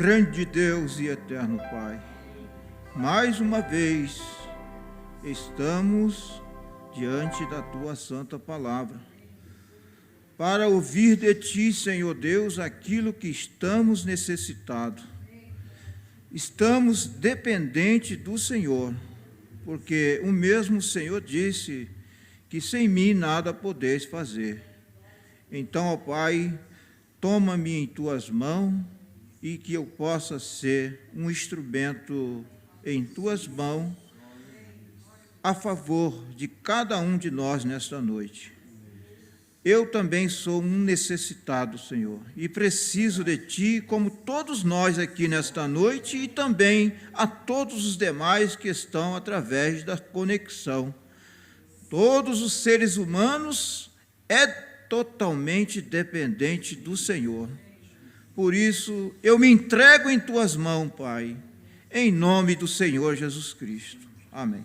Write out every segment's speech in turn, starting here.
Grande Deus e eterno Pai, mais uma vez estamos diante da Tua santa palavra, para ouvir de Ti, Senhor Deus, aquilo que estamos necessitados. Estamos dependentes do Senhor, porque o mesmo Senhor disse que sem mim nada podeis fazer. Então, ó Pai, toma-me em Tuas mãos e que eu possa ser um instrumento em Tuas mãos a favor de cada um de nós nesta noite. Eu também sou um necessitado, Senhor, e preciso de Ti, como todos nós aqui nesta noite, e também a todos os demais que estão através da conexão. Todos os seres humanos é totalmente dependente do Senhor. Por isso, eu me entrego em Tuas mãos, Pai, em nome do Senhor Jesus Cristo. Amém.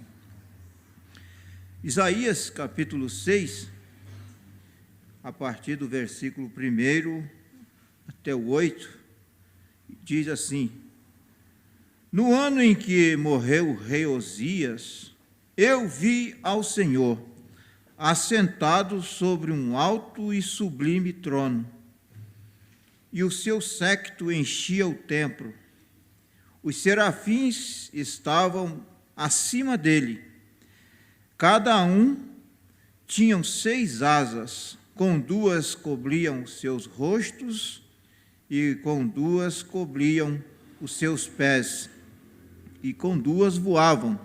Isaías, capítulo 6, a partir do versículo 1 até o 8, diz assim: No ano em que morreu o rei Osias, eu vi ao Senhor assentado sobre um alto e sublime trono, e o seu séquito enchia o templo. Os serafins estavam acima dele. Cada um tinha 6 asas, com 2 cobriam os seus rostos e com 2 cobriam os seus pés, e com 2 voavam,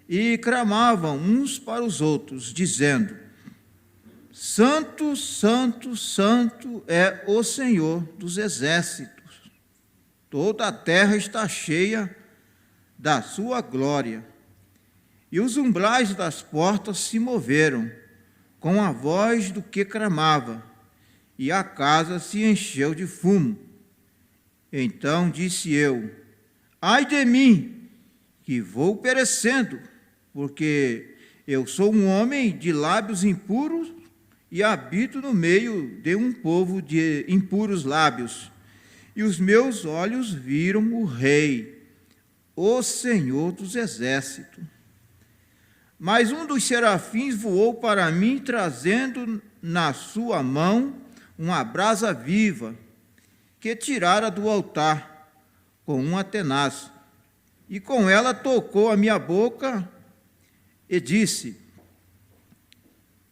e clamavam uns para os outros, dizendo: Santo, Santo, Santo é o Senhor dos exércitos. Toda a terra está cheia da sua glória. E os umbrais das portas se moveram com a voz do que clamava, e a casa se encheu de fumo. Então disse eu: Ai de mim, que vou perecendo, porque eu sou um homem de lábios impuros e habito no meio de um povo de impuros lábios. E os meus olhos viram o Rei, o Senhor dos exércitos. Mas um dos serafins voou para mim, trazendo na sua mão uma brasa viva, que tirara do altar com uma tenaz, e com ela tocou a minha boca e disse: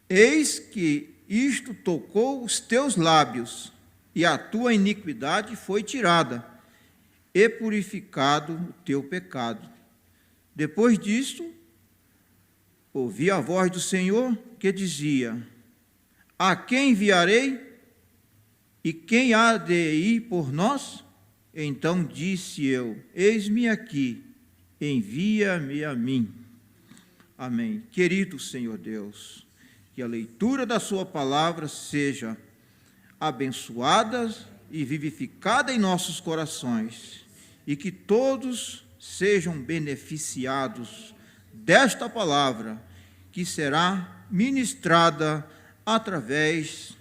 Eis que isto tocou os teus lábios, e a tua iniquidade foi tirada, e purificado o teu pecado. Depois disto, ouvi a voz do Senhor que dizia: A quem enviarei? E quem há de ir por nós? Então disse eu: Eis-me aqui, envia-me a mim. Amém. Querido Senhor Deus, que a leitura da sua palavra seja abençoada e vivificada em nossos corações, e que todos sejam beneficiados desta palavra, que será ministrada através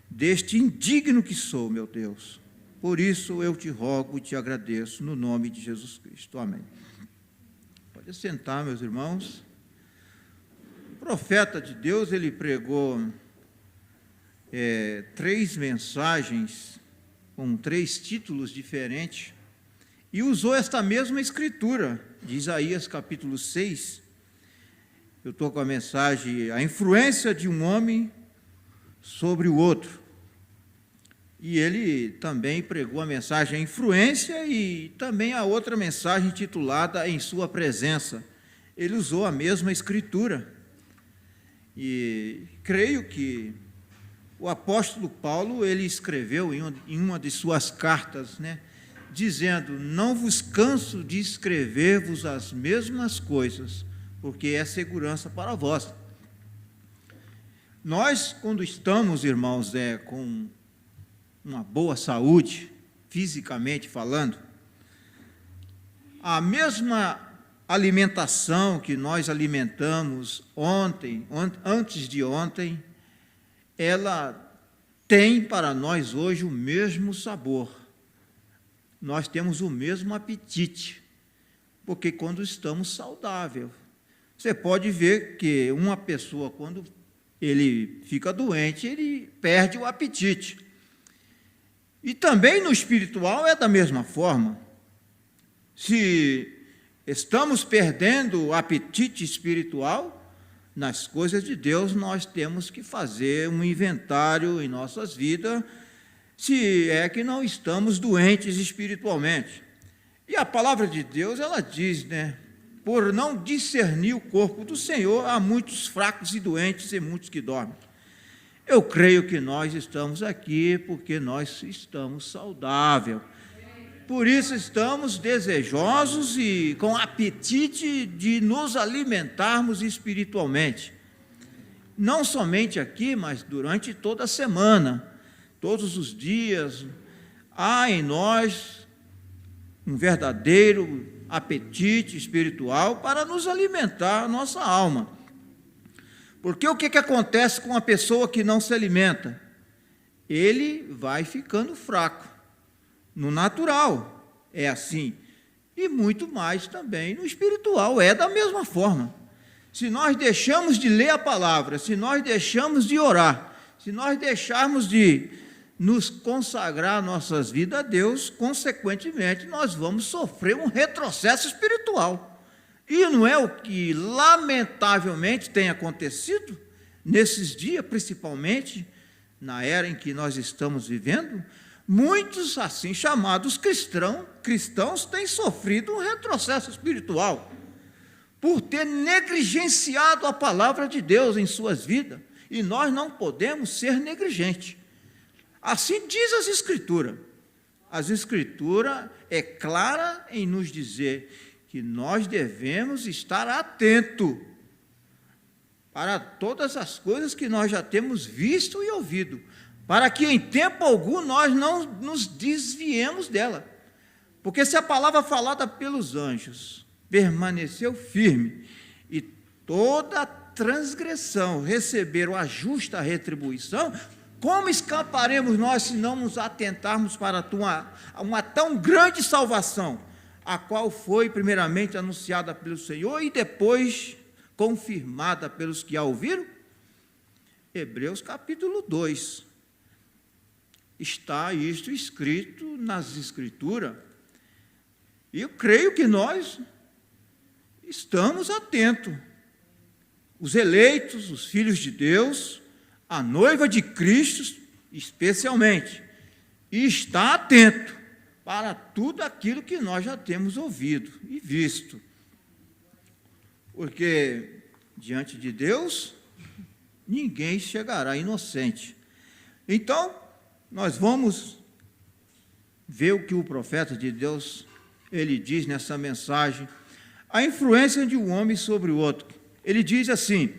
deste indigno que sou, meu Deus. Por isso eu te rogo e te agradeço, no nome de Jesus Cristo. Amém. Pode sentar, meus irmãos. O profeta de Deus, ele pregou 3 mensagens com 3 títulos diferentes e usou esta mesma escritura de Isaías capítulo 6. Eu estou com a mensagem: a influência de um homem sobre o outro. E ele também pregou a mensagem a influência e também a outra mensagem titulada Em Sua Presença. Ele usou a mesma escritura. E creio que o apóstolo Paulo, ele escreveu em uma de suas cartas, dizendo: Não vos canso de escrever-vos as mesmas coisas, porque é segurança para vós. Nós, quando estamos, irmãos, com uma boa saúde, fisicamente falando, a mesma alimentação que nós alimentamos antes de ontem, ela tem para nós hoje o mesmo sabor. nós temos o mesmo apetite, porque quando estamos saudáveis, você pode ver que uma pessoa, quando ele fica doente, ele perde o apetite. E também no espiritual é da mesma forma. Se estamos perdendo o apetite espiritual, nas coisas de Deus nós temos que fazer um inventário em nossas vidas, se é que não estamos doentes espiritualmente. E a palavra de Deus, ela diz, por não discernir o corpo do Senhor, há muitos fracos e doentes e muitos que dormem. Eu creio que nós estamos aqui porque nós estamos saudáveis. Por isso estamos desejosos e com apetite de nos alimentarmos espiritualmente. Não somente aqui, mas durante toda a semana, todos os dias, há em nós um verdadeiro apetite espiritual para nos alimentar a nossa alma. Porque o que acontece com uma pessoa que não se alimenta? Ele vai ficando fraco. No natural é assim, e muito mais também no espiritual, é da mesma forma. Se nós deixamos de ler a palavra, se nós deixamos de orar, se nós deixarmos de nos consagrar nossas vidas a Deus, consequentemente nós vamos sofrer um retrocesso espiritual. E não é o que lamentavelmente tem acontecido nesses dias, principalmente na era em que nós estamos vivendo. Muitos assim chamados cristãos têm sofrido um retrocesso espiritual por ter negligenciado a palavra de Deus em suas vidas, e nós não podemos ser negligentes. Assim diz as Escrituras. As Escrituras é clara em nos dizer que nós devemos estar atentos para todas as coisas que nós já temos visto e ouvido, para que em tempo algum nós não nos desviemos dela. Porque se a palavra falada pelos anjos permaneceu firme e toda transgressão receberam a justa retribuição, como escaparemos nós se não nos atentarmos para uma tão grande salvação, a qual foi primeiramente anunciada pelo Senhor e depois confirmada pelos que a ouviram? Hebreus capítulo 2. Está isto escrito nas Escrituras, e eu creio que nós estamos atentos. Os eleitos, os filhos de Deus, a noiva de Cristo, especialmente, e está atento para tudo aquilo que nós já temos ouvido e visto. Porque diante de Deus, ninguém chegará inocente. Então, nós vamos ver o que o profeta de Deus, ele diz nessa mensagem, a influência de um homem sobre o outro. Ele diz assim: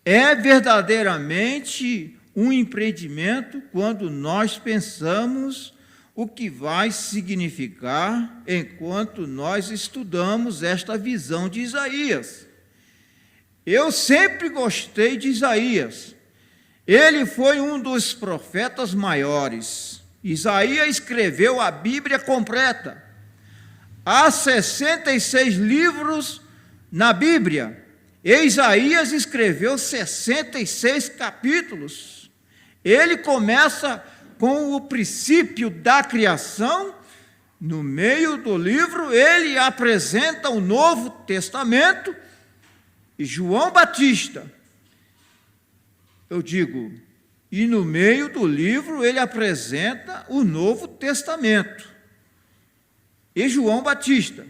é verdadeiramente um empreendimento quando nós pensamos o que vai significar enquanto nós estudamos esta visão de Isaías. Eu sempre gostei de Isaías. Ele foi um dos profetas maiores. Isaías escreveu a Bíblia completa. Há 66 livros na Bíblia. E Isaías escreveu 66 capítulos. Ele começa com o princípio da criação. No meio do livro, ele apresenta o Novo Testamento. E João Batista, e no meio do livro ele apresenta o Novo Testamento. E João Batista.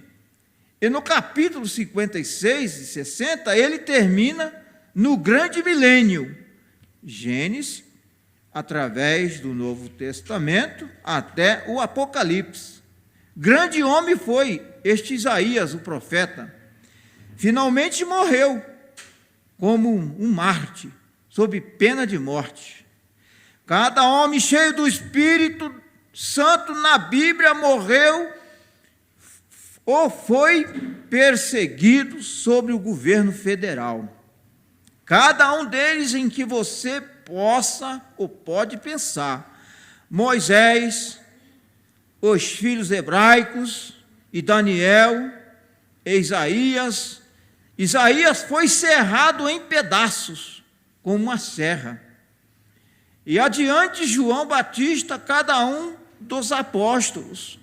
E no capítulo 56 e 60, ele termina no grande milênio. Gênesis, através do Novo Testamento, até o Apocalipse. Grande homem foi este Isaías, o profeta. Finalmente morreu como um mártir, sob pena de morte. Cada homem cheio do Espírito Santo na Bíblia morreu ou foi perseguido sobre o governo federal. Cada um deles em que você possa ou pode pensar. Moisés, os filhos hebraicos, e Daniel, e Isaías. Isaías foi cerrado em pedaços, com uma serra. E adiante João Batista, cada um dos apóstolos.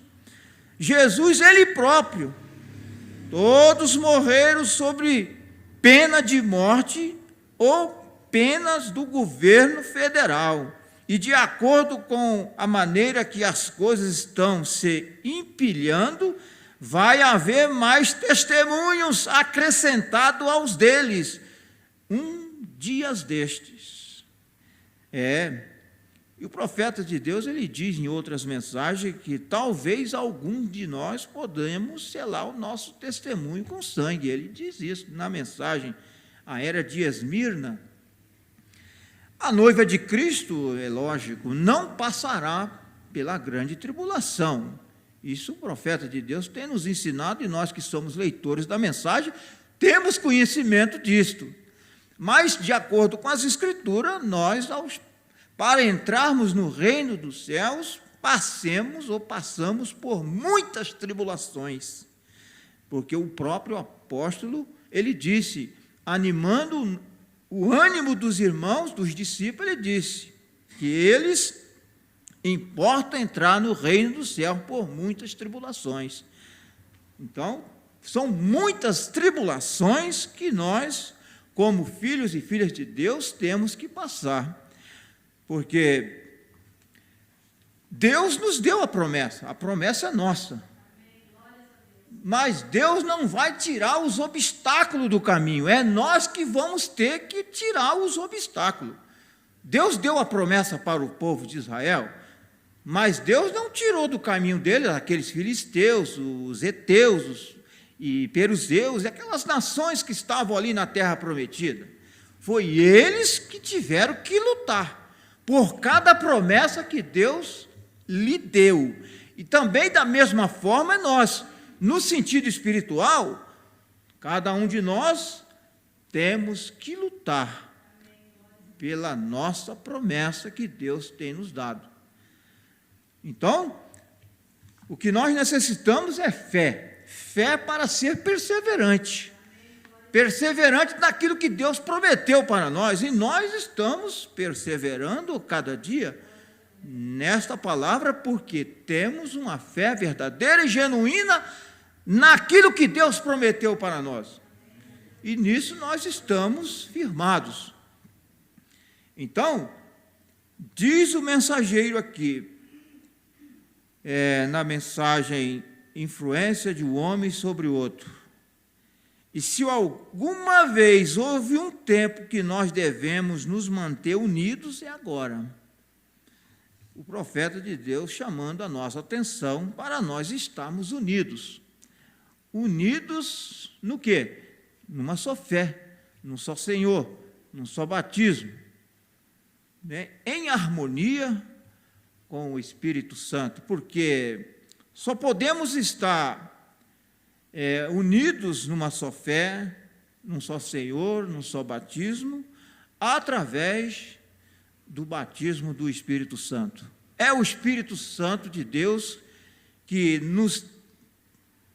Jesus, ele próprio, todos morreram sobre pena de morte ou penas do governo federal. E de acordo com a maneira que as coisas estão se empilhando, vai haver mais testemunhos acrescentados aos deles, dias destes. E o profeta de Deus, ele diz em outras mensagens que talvez algum de nós podemos selar o nosso testemunho com sangue. Ele diz isso na mensagem, a era de Esmirna. A noiva de Cristo, é lógico, não passará pela grande tribulação. Isso o profeta de Deus tem nos ensinado, e nós que somos leitores da mensagem, temos conhecimento disto. Mas, de acordo com as Escrituras, nós, para entrarmos no reino dos céus, passamos por muitas tribulações. Porque o próprio apóstolo, ele disse, animando o ânimo dos irmãos, dos discípulos, ele disse que eles importa entrar no reino do céu por muitas tribulações. Então, são muitas tribulações que nós, como filhos e filhas de Deus, temos que passar. Porque Deus nos deu a promessa é nossa. Mas Deus não vai tirar os obstáculos do caminho, é nós que vamos ter que tirar os obstáculos. Deus deu a promessa para o povo de Israel, mas Deus não tirou do caminho deles aqueles filisteus, os heteus e peruzeus, aquelas nações que estavam ali na terra prometida. Foi eles que tiveram que lutar por cada promessa que Deus lhe deu. E também da mesma forma nós, no sentido espiritual, cada um de nós temos que lutar pela nossa promessa que Deus tem nos dado. Então, o que nós necessitamos é fé. Fé para ser perseverante. Perseverante naquilo que Deus prometeu para nós. E nós estamos perseverando cada dia nesta palavra porque temos uma fé verdadeira e genuína naquilo que Deus prometeu para nós. E nisso nós estamos firmados. Então, diz o mensageiro aqui, na mensagem Influência de um Homem sobre o Outro. E se alguma vez houve um tempo que nós devemos nos manter unidos, é agora. O profeta de Deus chamando a nossa atenção para nós estarmos unidos. Unidos no quê? Numa só fé, num só Senhor, num só batismo, né? Em harmonia com o Espírito Santo, porque só podemos estar unidos numa só fé, num só Senhor, num só batismo, através do batismo do Espírito Santo. É o Espírito Santo de Deus que nos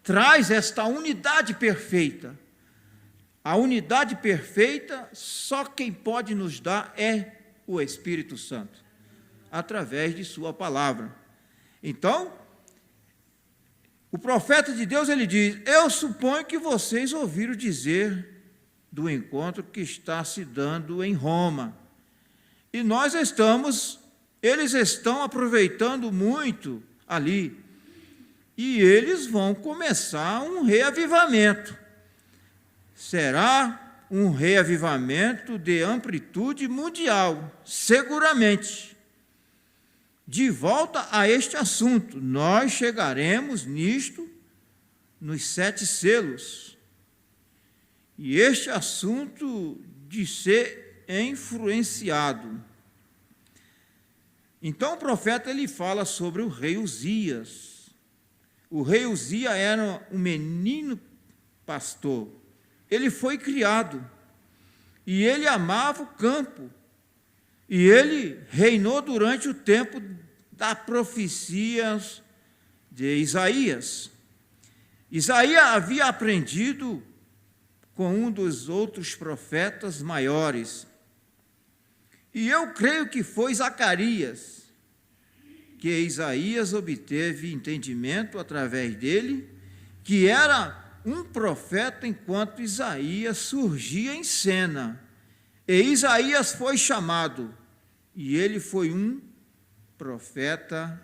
traz esta unidade perfeita. A unidade perfeita, só quem pode nos dar é o Espírito Santo, através de sua palavra. Então, o profeta de Deus, ele diz, eu suponho que vocês ouviram dizer do encontro que está se dando em Roma. E eles estão aproveitando muito ali. E eles vão começar um reavivamento. Será um reavivamento de amplitude mundial, seguramente. De volta a este assunto, nós chegaremos nisto nos 7 selos. E este assunto de ser influenciado. Então o profeta ele fala sobre o rei Uzias. O rei Uzias era um menino pastor. Ele foi criado e ele amava o campo. E ele reinou durante o tempo das profecias de Isaías. Isaías havia aprendido com um dos outros profetas maiores. E eu creio que foi Zacarias que Isaías obteve entendimento através dele, que era um profeta enquanto Isaías surgia em cena. E Isaías foi chamado, e ele foi um profeta.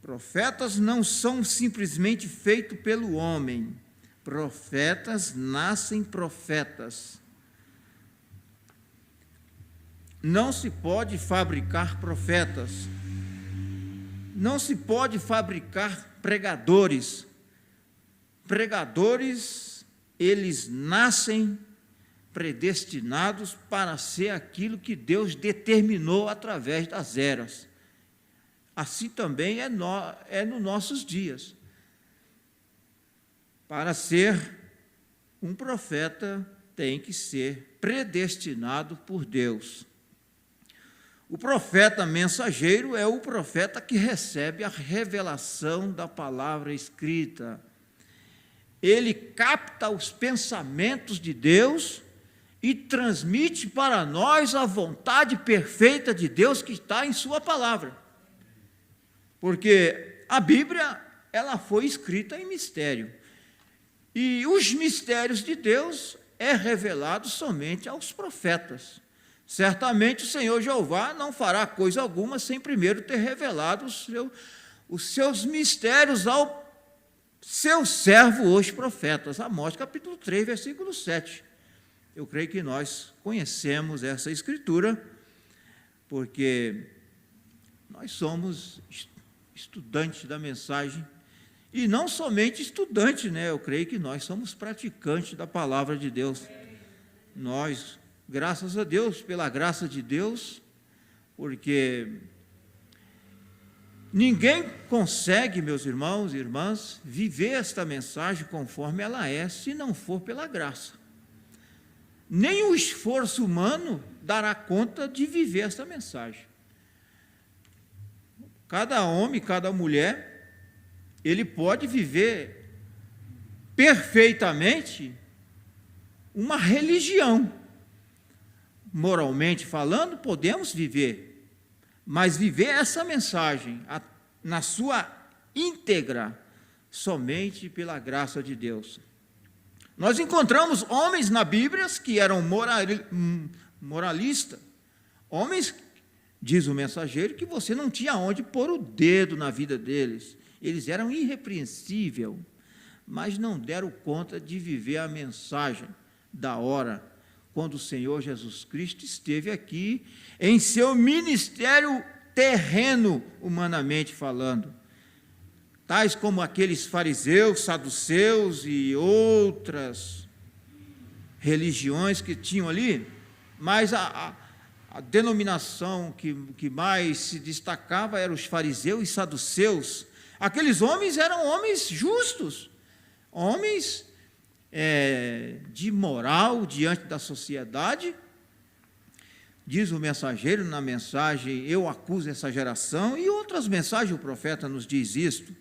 Profetas não são simplesmente feitos pelo homem. Profetas nascem profetas. Não se pode fabricar profetas. Não se pode fabricar pregadores. Pregadores, eles nascem predestinados para ser aquilo que Deus determinou através das eras. Assim também é nos nossos dias. Para ser um profeta, tem que ser predestinado por Deus. O profeta mensageiro é o profeta que recebe a revelação da palavra escrita. Ele capta os pensamentos de Deus e transmite para nós a vontade perfeita de Deus que está em sua palavra. Porque a Bíblia, ela foi escrita em mistério. E os mistérios de Deus é revelado somente aos profetas. Certamente o Senhor Jeová não fará coisa alguma sem primeiro ter revelado os seus mistérios ao seu servo, os profetas. Amós capítulo 3, versículo 7. Eu creio que nós conhecemos essa escritura, porque nós somos estudantes da mensagem, e não somente estudantes, né? Eu creio que nós somos praticantes da palavra de Deus. Nós, graças a Deus, pela graça de Deus, porque ninguém consegue, meus irmãos e irmãs, viver esta mensagem conforme ela é, se não for pela graça. Nem o esforço humano dará conta de viver esta mensagem. Cada homem, cada mulher, ele pode viver perfeitamente uma religião. Moralmente falando, podemos viver, mas viver essa mensagem na sua íntegra, somente pela graça de Deus. Nós encontramos homens na Bíblia que eram moralistas, homens, diz o mensageiro, que você não tinha onde pôr o dedo na vida deles. Eles eram irrepreensíveis, mas não deram conta de viver a mensagem da hora, quando o Senhor Jesus Cristo esteve aqui em seu ministério terreno, humanamente falando. Tais como aqueles fariseus, saduceus e outras religiões que tinham ali, mas a denominação que mais se destacava eram os fariseus e saduceus. Aqueles homens eram homens justos, homens de moral diante da sociedade. Diz o mensageiro na mensagem, eu acuso essa geração, e outras mensagens o profeta nos diz isto.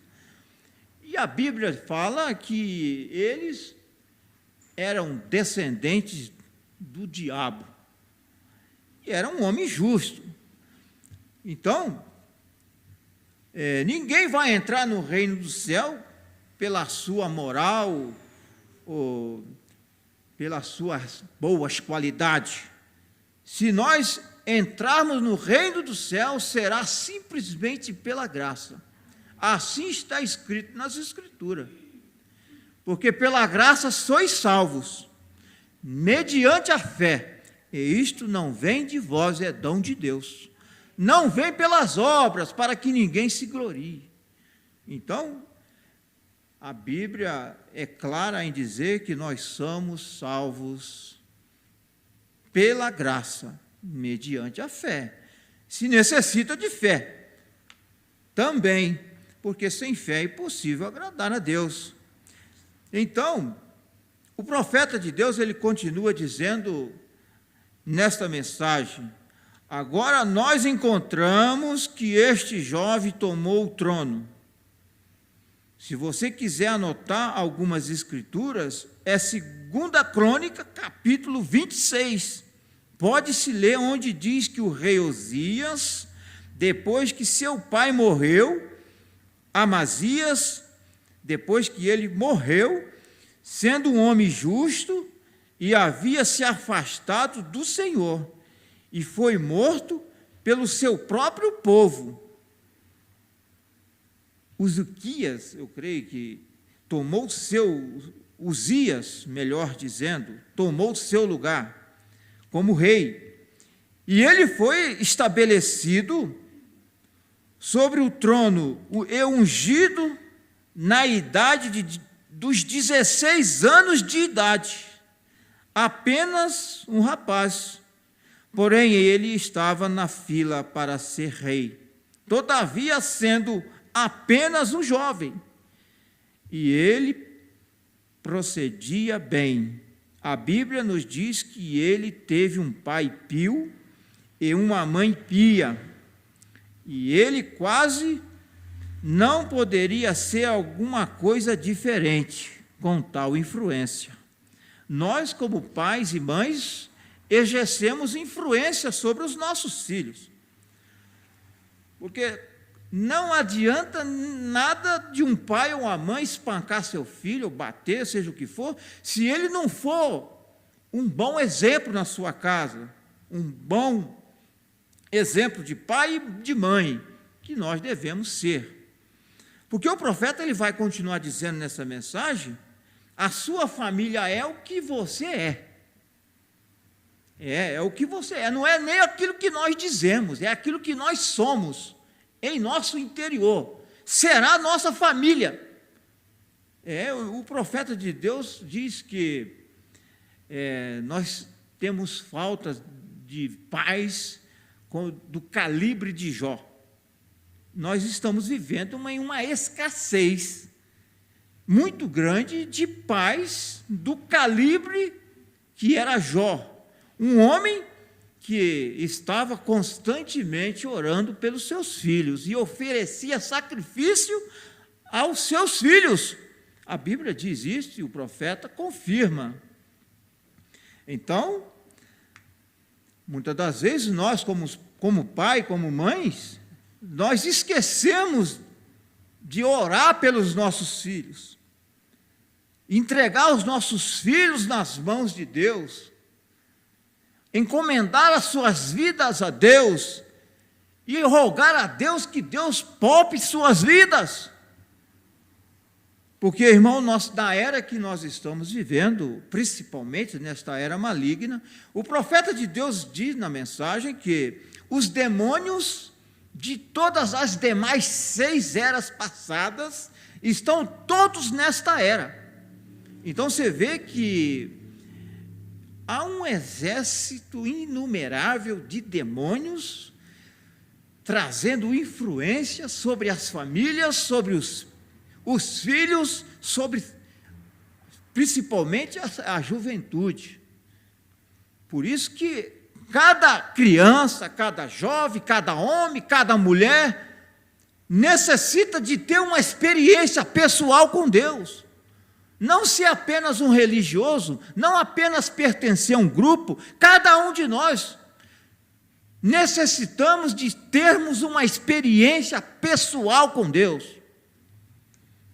E a Bíblia fala que eles eram descendentes do diabo, e eram homens justos. Então, ninguém vai entrar no reino do céu pela sua moral ou pelas suas boas qualidades. Se nós entrarmos no reino do céu, será simplesmente pela graça. Assim está escrito nas Escrituras. Porque pela graça sois salvos, mediante a fé. E isto não vem de vós, é dom de Deus. Não vem pelas obras, para que ninguém se glorie. Então, a Bíblia é clara em dizer que nós somos salvos pela graça, mediante a fé. Se necessita de fé também, porque sem fé é impossível agradar a Deus. Então, o profeta de Deus, ele continua dizendo nesta mensagem: agora nós encontramos que este jovem tomou o trono. Se você quiser anotar algumas escrituras, é 2 Crônica, capítulo 26. Pode-se ler onde diz que o rei Osias, depois que seu pai morreu, Amazias, depois que ele morreu, sendo um homem justo, e havia se afastado do Senhor, e foi morto pelo seu próprio povo. Uzias, eu creio que tomou Uzias, melhor dizendo, tomou seu lugar como rei. E ele foi estabelecido sobre o trono e ungido na idade dos 16 anos de idade, apenas um rapaz. Porém, ele estava na fila para ser rei, todavia sendo apenas um jovem. E ele procedia bem. A Bíblia nos diz que ele teve um pai pio e uma mãe pia, e ele quase não poderia ser alguma coisa diferente com tal influência. Nós, como pais e mães, exercemos influência sobre os nossos filhos, porque não adianta nada de um pai ou uma mãe espancar seu filho, ou bater, seja o que for, se ele não for um bom exemplo na sua casa, um bom exemplo de pai e de mãe, que nós devemos ser. Porque o profeta ele vai continuar dizendo nessa mensagem: a sua família é o que você é. É o que você é, não é nem aquilo que nós dizemos, é aquilo que nós somos em nosso interior. Será a nossa família. O profeta de Deus diz que nós temos faltas de pais do calibre de Jó. Nós estamos vivendo em uma escassez muito grande de pais do calibre que era Jó, um homem que estava constantemente orando pelos seus filhos e oferecia sacrifício aos seus filhos. A Bíblia diz isso e o profeta confirma. Então, muitas das vezes nós, como pai, como mães, nós esquecemos de orar pelos nossos filhos, entregar os nossos filhos nas mãos de Deus, encomendar as suas vidas a Deus e rogar a Deus que Deus poupe suas vidas. Porque, irmão, na era que nós estamos vivendo, principalmente nesta era maligna, o profeta de Deus diz na mensagem que os demônios de todas as demais 6 eras passadas estão todos nesta era. Então você vê que há um exército inumerável de demônios trazendo influência sobre as famílias, sobre os filhos, sobre principalmente a juventude. Por isso que cada criança, cada jovem, cada homem, cada mulher necessita de ter uma experiência pessoal com Deus. Não ser apenas um religioso, não apenas pertencer a um grupo. Cada um de nós necessitamos de termos uma experiência pessoal com Deus,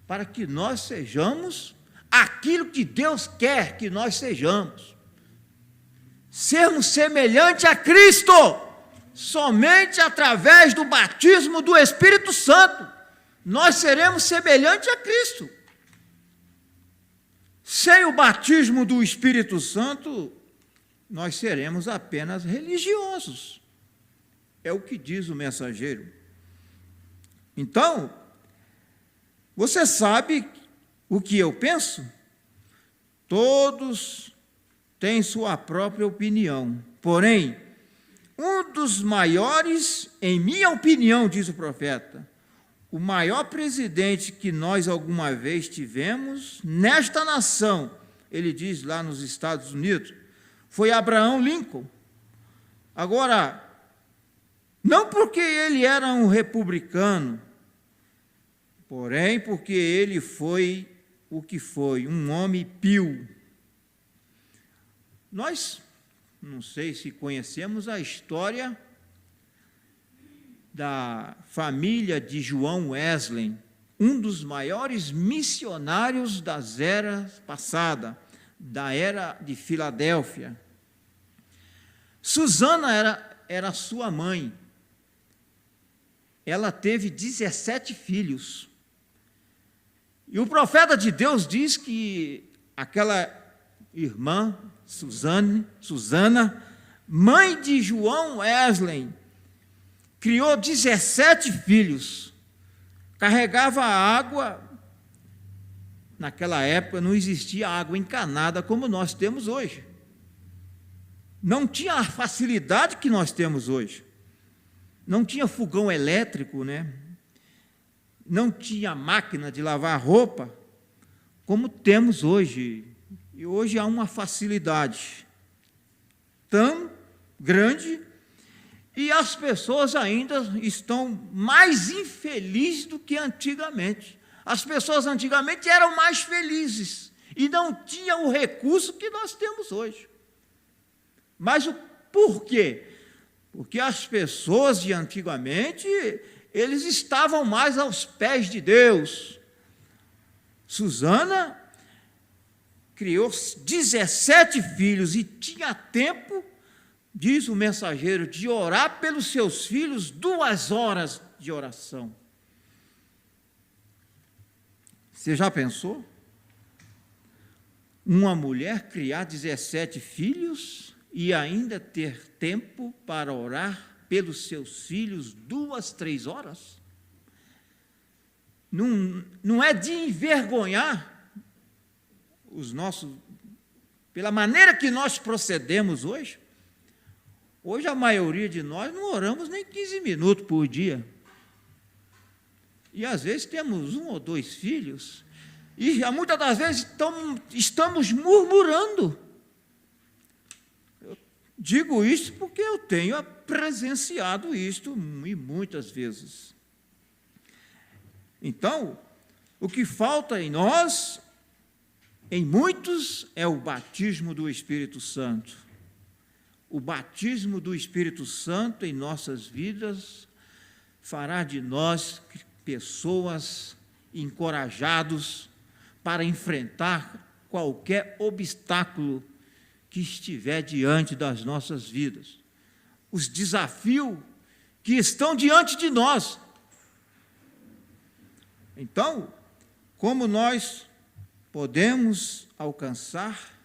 para que nós sejamos aquilo que Deus quer que nós sejamos. Sermos semelhantes a Cristo, somente através do batismo do Espírito Santo, nós seremos semelhantes a Cristo. Sem o batismo do Espírito Santo, nós seremos apenas religiosos. É o que diz o mensageiro. Então, você sabe o que eu penso? Todos têm sua própria opinião. Porém, um dos maiores, em minha opinião, diz o profeta, o maior presidente que nós alguma vez tivemos nesta nação, ele diz lá nos Estados Unidos, foi Abraham Lincoln. Agora, não porque ele era um republicano, porém, porque ele foi o que foi, um homem pio. Nós, não sei se conhecemos a história da família de João Wesley, um dos maiores missionários das eras passadas, da era de Filadélfia. Susana era sua mãe. Ela teve 17 filhos. E o profeta de Deus diz que aquela irmã, Susana, mãe de João Wesley, criou 17 filhos, carregava água. Naquela época não existia água encanada como nós temos hoje. Não tinha a facilidade que nós temos hoje. Não tinha fogão elétrico, né? Não tinha máquina de lavar roupa, como temos hoje. E hoje há uma facilidade tão grande, e as pessoas ainda estão mais infelizes do que antigamente. As pessoas antigamente eram mais felizes e não tinham o recurso que nós temos hoje. Mas o porquê? Porque as pessoas de antigamente, eles estavam mais aos pés de Deus. Susana criou 17 filhos e tinha tempo, diz o mensageiro, de orar pelos seus filhos 2 horas de oração. Você já pensou? Uma mulher criar 17 filhos e ainda ter tempo para orar pelos seus filhos 2, 3 horas? Não é de envergonhar os nossos, pela maneira que nós procedemos hoje. Hoje a maioria de nós não oramos nem 15 minutos por dia. E às vezes temos 1 ou 2 filhos, e muitas das vezes estamos murmurando. Eu digo isso porque eu tenho presenciado isto e muitas vezes. Então, o que falta em nós, em muitos, é o batismo do Espírito Santo. O batismo do Espírito Santo em nossas vidas fará de nós pessoas encorajados para enfrentar qualquer obstáculo que estiver diante das nossas vidas. Os desafios que estão diante de nós. Então, como nós podemos alcançar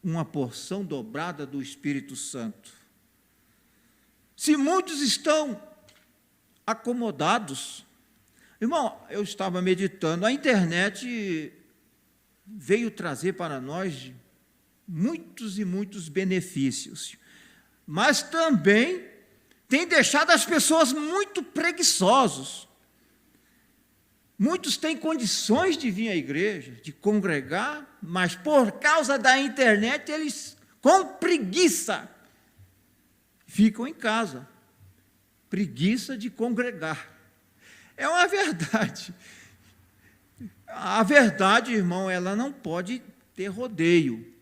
uma porção dobrada do Espírito Santo? Se muitos estão acomodados. Irmão, eu estava meditando, a internet veio trazer para nós muitos e muitos benefícios, mas também tem deixado as pessoas muito preguiçosos. Muitos têm condições de vir à igreja, de congregar, mas por causa da internet, eles, com preguiça, ficam em casa. Preguiça de congregar. É uma verdade. A verdade, irmão, ela não pode ter rodeio.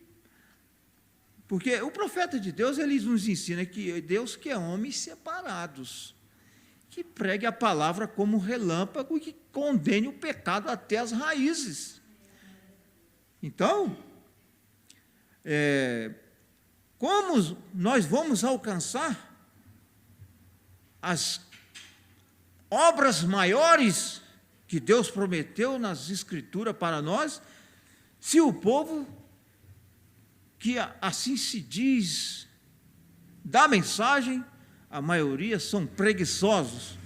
Porque o profeta de Deus, ele nos ensina que Deus quer homens separados, que pregue a palavra como relâmpago e que condene o pecado até as raízes. Então, como nós vamos alcançar as obras maiores que Deus prometeu nas Escrituras para nós, se o povo, que assim se diz, da mensagem, a maioria são preguiçosos,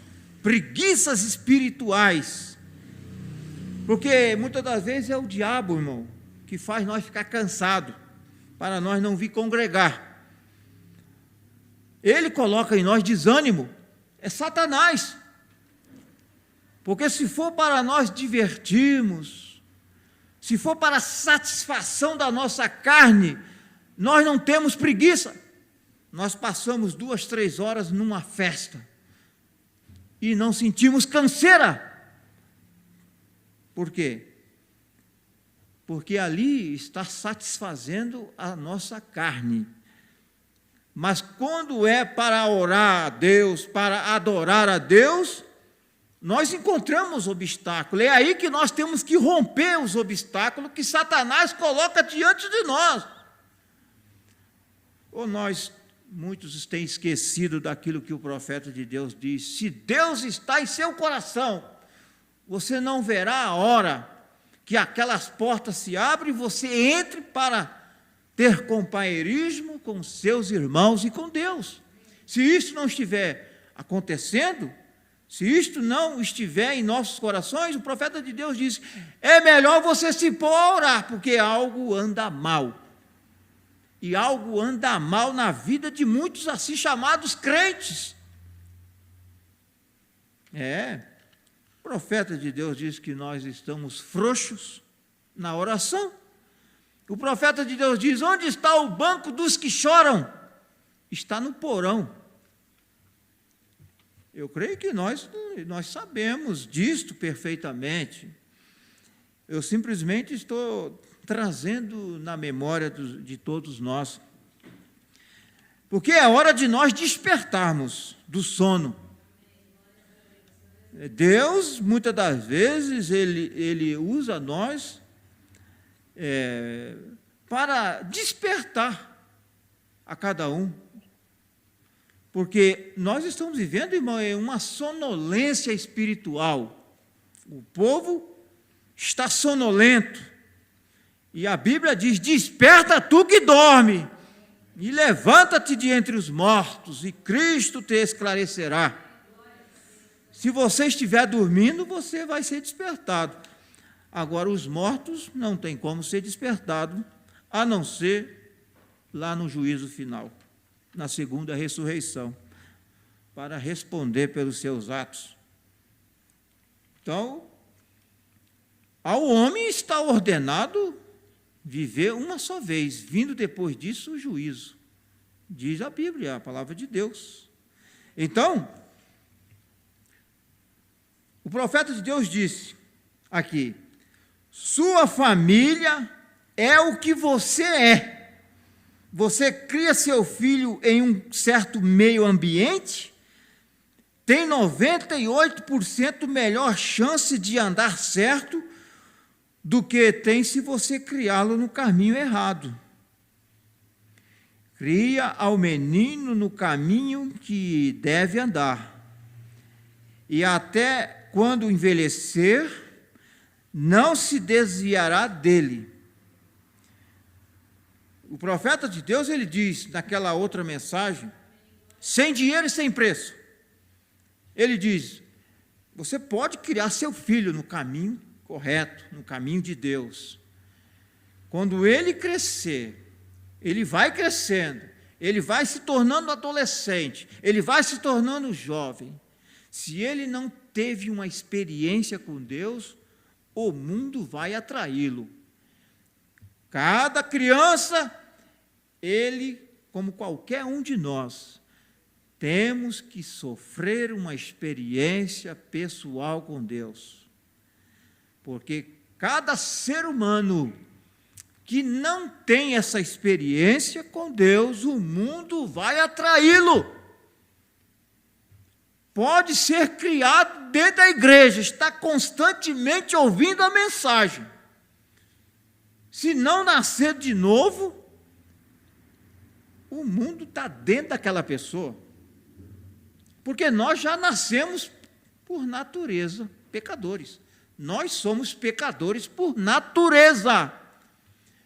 preguiças espirituais, porque muitas das vezes é o diabo, irmão, que faz nós ficar cansados, para nós não vir congregar. Ele coloca em nós desânimo, é Satanás, porque se for para nós divertirmos, se for para a satisfação da nossa carne, nós não temos preguiça. Nós passamos 2, 3 horas numa festa e não sentimos canseira. Por quê? Porque ali está satisfazendo a nossa carne. Mas quando é para orar a Deus, para adorar a Deus, nós encontramos obstáculos. É aí que nós temos que romper os obstáculos que Satanás coloca diante de nós. Ou muitos têm esquecido daquilo que o profeta de Deus diz: se Deus está em seu coração, você não verá a hora que aquelas portas se abrem e você entre para ter companheirismo com seus irmãos e com Deus. Se isso não estiver acontecendo, se isto não estiver em nossos corações, o profeta de Deus diz: é melhor você se pôr a orar, porque algo anda mal. E algo anda mal na vida de muitos assim chamados crentes. O profeta de Deus diz que nós estamos frouxos na oração. O profeta de Deus diz: onde está o banco dos que choram? Está no porão. Eu creio que nós sabemos disto perfeitamente. Eu simplesmente estou trazendo na memória de todos nós. Porque é hora de nós despertarmos do sono. Deus, muitas das vezes, Ele usa nós para despertar a cada um. Porque nós estamos vivendo, irmão, uma sonolência espiritual. O povo está sonolento. E a Bíblia diz: desperta tu que dorme, e levanta-te de entre os mortos, e Cristo te esclarecerá. Se você estiver dormindo, você vai ser despertado. Agora, os mortos não tem como ser despertado, a não ser lá no juízo final, na segunda ressurreição, para responder pelos seus atos. Então, ao homem está ordenado viver uma só vez, vindo depois disso o juízo. Diz a Bíblia, a palavra de Deus. Então, o profeta de Deus disse aqui: sua família é o que você é. Você cria seu filho em um certo meio ambiente, tem 98% melhor chance de andar certo do que tem se você criá-lo no caminho errado. Cria ao menino no caminho que deve andar, e até quando envelhecer, não se desviará dele. O profeta de Deus, ele diz, naquela outra mensagem, sem dinheiro e sem preço, ele diz: você pode criar seu filho no caminho correto, no caminho de Deus. Quando ele crescer, ele vai crescendo, ele vai se tornando adolescente, ele vai se tornando jovem. Se ele não teve uma experiência com Deus, o mundo vai atraí-lo. Cada criança, ele, como qualquer um de nós, temos que sofrer uma experiência pessoal com Deus. Porque cada ser humano que não tem essa experiência com Deus, o mundo vai atraí-lo. Pode ser criado dentro da igreja, está constantemente ouvindo a mensagem. Se não nascer de novo, o mundo está dentro daquela pessoa. Porque nós já nascemos por natureza pecadores. Nós somos pecadores por natureza.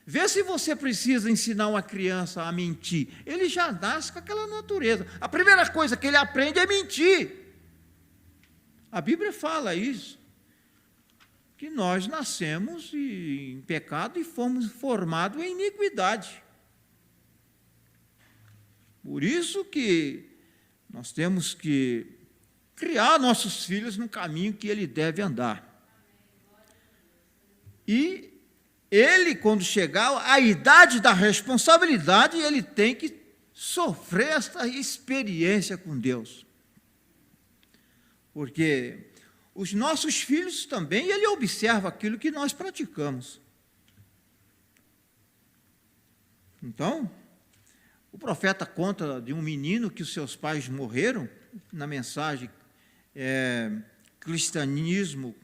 Vê se você precisa ensinar uma criança a mentir. Ele já nasce com aquela natureza. A primeira coisa que ele aprende é mentir. A Bíblia fala isso. Que nós nascemos em pecado e fomos formados em iniquidade. Por isso que nós temos que criar nossos filhos no caminho que ele deve andar. E ele, quando chegar à idade da responsabilidade, ele tem que sofrer essa experiência com Deus. Porque os nossos filhos também, ele observa aquilo que nós praticamos. Então, o profeta conta de um menino que os seus pais morreram, na mensagem cristianismo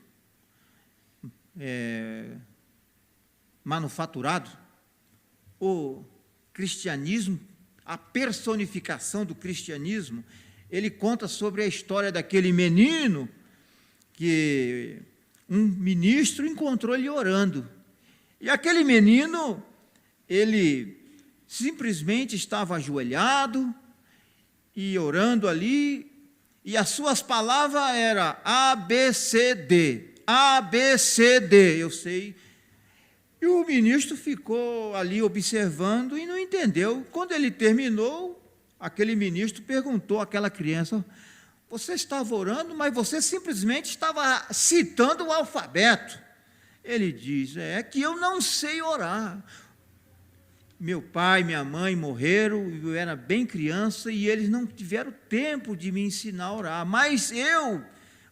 manufaturado, o cristianismo, a personificação do cristianismo. Ele conta sobre a história daquele menino que um ministro encontrou ele orando. E aquele menino, ele simplesmente estava ajoelhado e orando ali, e as suas palavras eram ABCD, ABCD, eu sei. E o ministro ficou ali observando e não entendeu. Quando ele terminou, aquele ministro perguntou àquela criança: você estava orando, mas você simplesmente estava citando o alfabeto. Ele diz: é que eu não sei orar. Meu pai e minha mãe morreram, eu era bem criança e eles não tiveram tempo de me ensinar a orar. Mas eu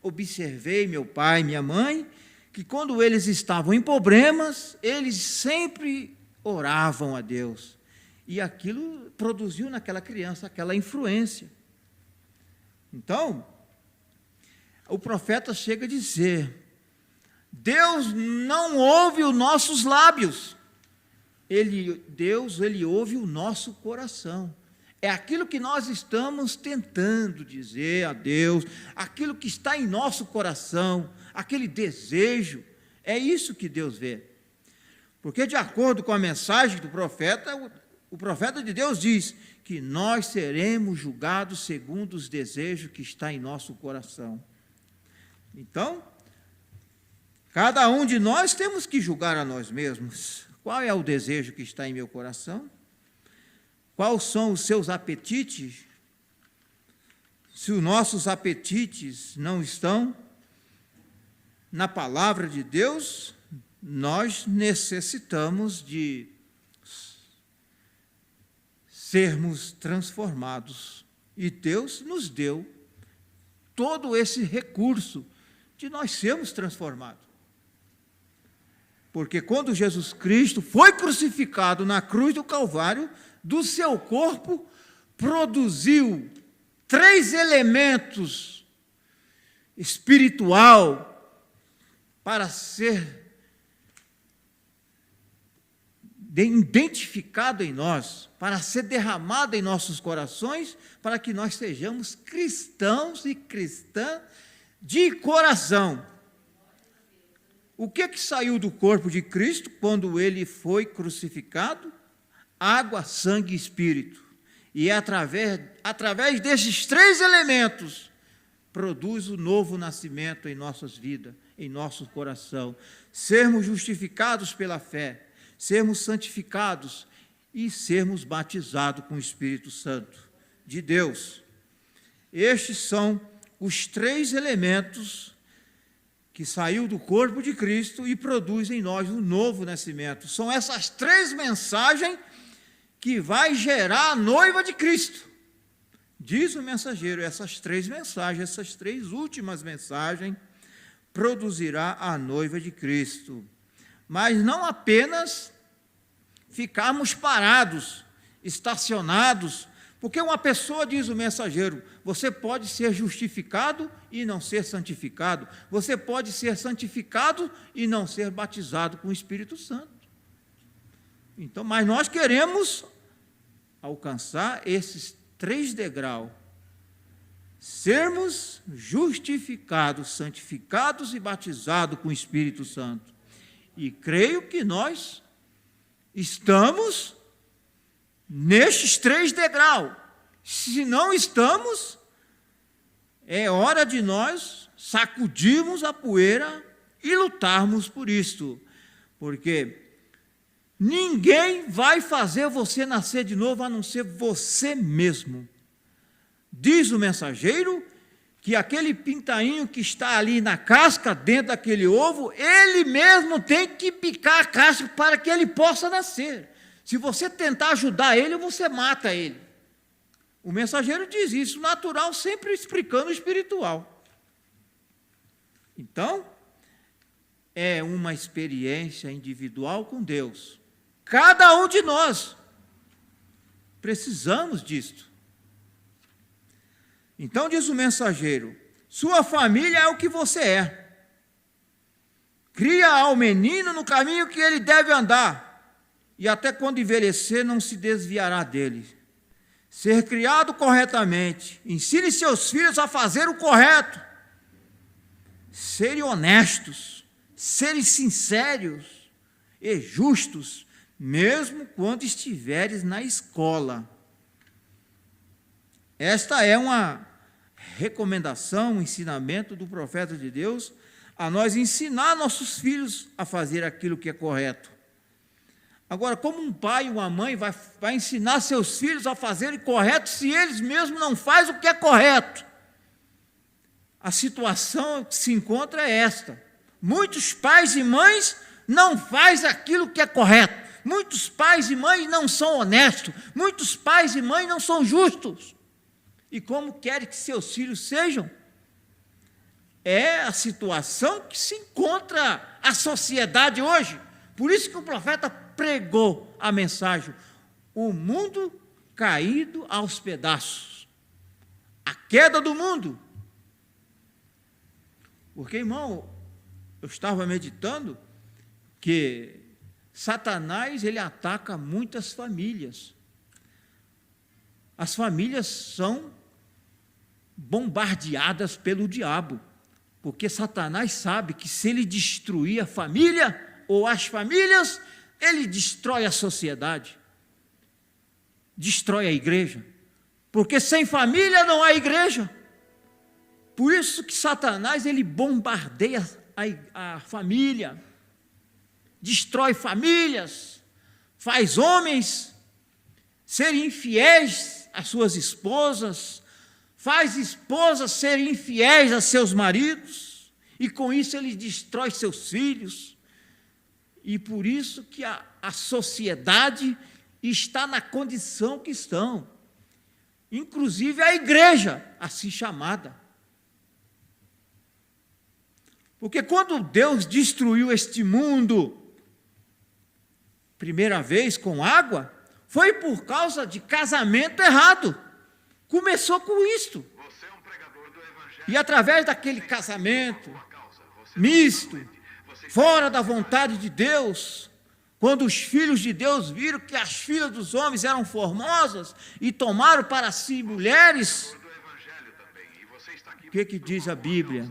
observei meu pai e minha mãe, que quando eles estavam em problemas, eles sempre oravam a Deus. E aquilo produziu naquela criança aquela influência. Então, o profeta chega a dizer: Deus não ouve os nossos lábios, Deus ouve o nosso coração. É aquilo que nós estamos tentando dizer a Deus, aquilo que está em nosso coração, aquele desejo, é isso que Deus vê. Porque, de acordo com a mensagem do profeta, o profeta de Deus diz que nós seremos julgados segundo os desejos que está em nosso coração. Então, cada um de nós temos que julgar a nós mesmos. Qual é o desejo que está em meu coração? Quais são os seus apetites? Se os nossos apetites não estão na palavra de Deus, nós necessitamos de sermos transformados. E Deus nos deu todo esse recurso de nós sermos transformados. Porque quando Jesus Cristo foi crucificado na cruz do Calvário, do seu corpo produziu 3 elementos espiritual para ser identificado em nós, para ser derramado em nossos corações, para que nós sejamos cristãos e cristãs de coração. O que saiu do corpo de Cristo quando ele foi crucificado? Água, sangue e espírito. E é através desses 3 elementos produz o novo nascimento em nossas vidas, em nosso coração. Sermos justificados pela fé, sermos santificados e sermos batizados com o Espírito Santo de Deus. Estes são os 3 elementos que saiu do corpo de Cristo e produz em nós um novo nascimento. São essas 3 mensagens que vai gerar a noiva de Cristo. Diz o mensageiro, essas 3 mensagens, essas 3 últimas mensagens, produzirá a noiva de Cristo. Mas não apenas ficarmos parados, estacionados, porque uma pessoa, diz o mensageiro, você pode ser justificado e não ser santificado, você pode ser santificado e não ser batizado com o Espírito Santo. Então, mas nós queremos alcançar esses 3 degraus, sermos justificados, santificados e batizados com o Espírito Santo. E creio que nós estamos nestes 3 degraus. Se não estamos, é hora de nós sacudirmos a poeira e lutarmos por isto, porque ninguém vai fazer você nascer de novo a não ser você mesmo. Diz o mensageiro que aquele pintainho que está ali na casca, dentro daquele ovo, ele mesmo tem que picar a casca para que ele possa nascer. Se você tentar ajudar ele, você mata ele. O mensageiro diz isso, natural, sempre explicando o espiritual. Então, é uma experiência individual com Deus. Cada um de nós precisamos disto. Então, diz o mensageiro, sua família é o que você é. Cria ao menino no caminho que ele deve andar, e até quando envelhecer não se desviará dele. Ser criado corretamente, ensine seus filhos a fazer o correto, serem honestos, serem sinceros e justos, mesmo quando estiveres na escola. Esta é uma recomendação, um ensinamento do profeta de Deus, a nós ensinar nossos filhos a fazer aquilo que é correto. Agora, como um pai e uma mãe vai ensinar seus filhos a fazerem correto se eles mesmos não fazem o que é correto? A situação que se encontra é esta. Muitos pais e mães não fazem aquilo que é correto. Muitos pais e mães não são honestos. Muitos pais e mães não são justos. E como querem que seus filhos sejam? É a situação que se encontra a sociedade hoje. Por isso que o profeta pregou a mensagem: o mundo caído aos pedaços, a queda do mundo. Porque, irmão, eu estava meditando que Satanás, ele ataca muitas famílias. As famílias são bombardeadas pelo diabo, porque Satanás sabe que se ele destruir a família ou as famílias, ele destrói a sociedade, destrói a igreja, porque sem família não há igreja. Por isso que Satanás, ele bombardeia a família, destrói famílias, faz homens serem infiéis às suas esposas, faz esposas serem infiéis a seus maridos, e com isso ele destrói seus filhos. E por isso que a sociedade está na condição que estão, inclusive a igreja, assim chamada. Porque quando Deus destruiu este mundo, primeira vez com água, foi por causa de casamento errado. Começou com isto. E através daquele casamento misto, fora da vontade de Deus, quando os filhos de Deus viram que as filhas dos homens eram formosas e tomaram para si mulheres, o que diz a Bíblia?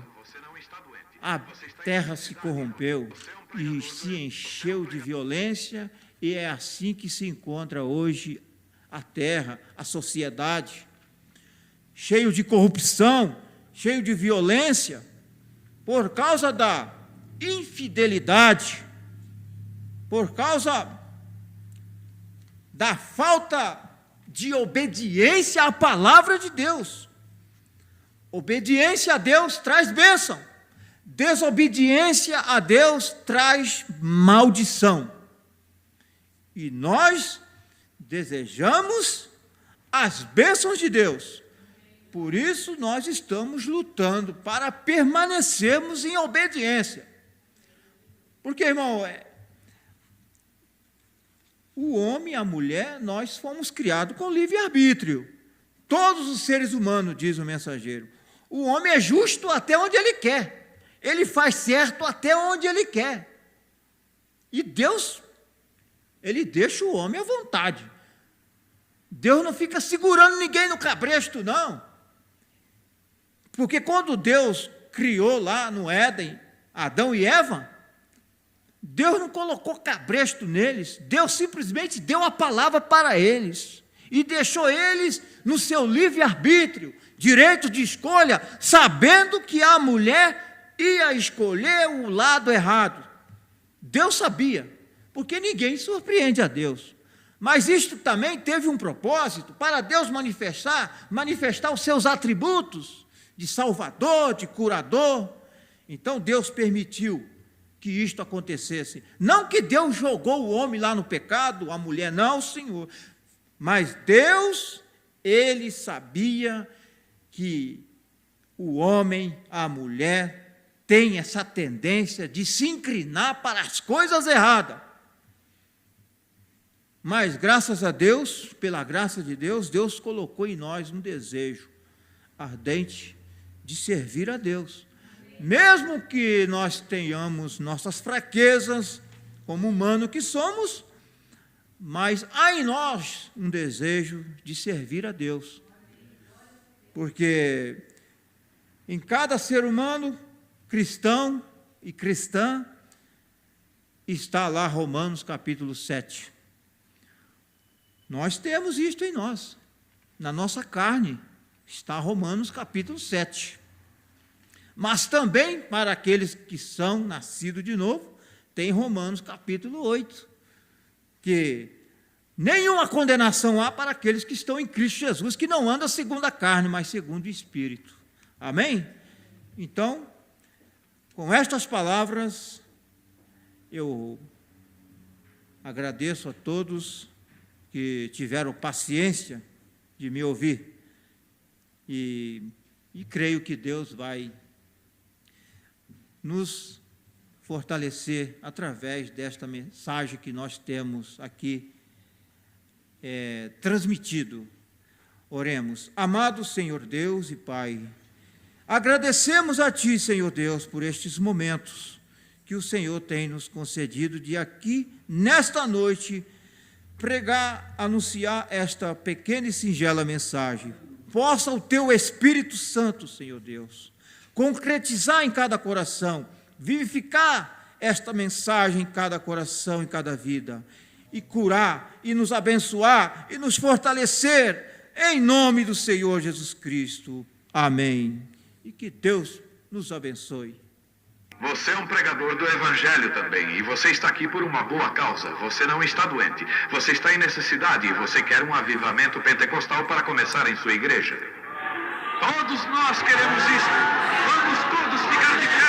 A terra se corrompeu e se encheu de violência, e é assim que se encontra hoje a terra, a sociedade, cheio de corrupção, cheio de violência, por causa da infidelidade, por causa da falta de obediência à palavra de Deus. Obediência a Deus traz bênção, desobediência a Deus traz maldição. E nós desejamos as bênçãos de Deus. Por isso nós estamos lutando para permanecermos em obediência. Porque, irmão, o homem e a mulher, nós fomos criados com livre-arbítrio. Todos os seres humanos, diz o mensageiro. O homem é justo até onde ele quer. Ele faz certo até onde ele quer. E Deus, ele deixa o homem à vontade. Deus não fica segurando ninguém no cabresto, não. Porque quando Deus criou lá no Éden, Adão e Eva, Deus não colocou cabresto neles, Deus simplesmente deu a palavra para eles, e deixou eles no seu livre-arbítrio, direito de escolha, sabendo que a mulher ia escolher o lado errado. Deus sabia, porque ninguém surpreende a Deus. Mas isto também teve um propósito, para Deus manifestar os seus atributos, de salvador, de curador. Então Deus permitiu que isto acontecesse. Não que Deus jogou o homem lá no pecado, a mulher, não, Senhor. Mas Deus, ele sabia que o homem, a mulher, tem essa tendência de se inclinar para as coisas erradas. Mas, graças a Deus, pela graça de Deus, Deus colocou em nós um desejo ardente de servir a Deus. Mesmo que nós tenhamos nossas fraquezas, como humano que somos, mas há em nós um desejo de servir a Deus. Porque em cada ser humano, cristão e cristã, está lá Romanos capítulo 7. Nós temos isto em nós, na nossa carne, está Romanos capítulo 7. Mas também, para aqueles que são nascidos de novo, tem Romanos capítulo 8, que nenhuma condenação há para aqueles que estão em Cristo Jesus, que não andam segundo a carne, mas segundo o Espírito. Amém? Então, com estas palavras, eu agradeço a todos que tiveram paciência de me ouvir e creio que Deus vai nos fortalecer através desta mensagem que nós temos aqui transmitido. Oremos. Amado Senhor Deus e Pai, agradecemos a Ti, Senhor Deus, por estes momentos que o Senhor tem nos concedido de aqui, nesta noite, pregar, anunciar esta pequena e singela mensagem. Possa o Teu Espírito Santo, Senhor Deus, concretizar em cada coração, vivificar esta mensagem em cada coração, em cada vida, e curar, e nos abençoar, e nos fortalecer, em nome do Senhor Jesus Cristo. Amém. E que Deus nos abençoe. Você é um pregador do Evangelho também, e você está aqui por uma boa causa. Você não está doente, você está em necessidade, e você quer um avivamento pentecostal para começar em sua igreja. Todos nós queremos isso. Vamos todos ficar de pé.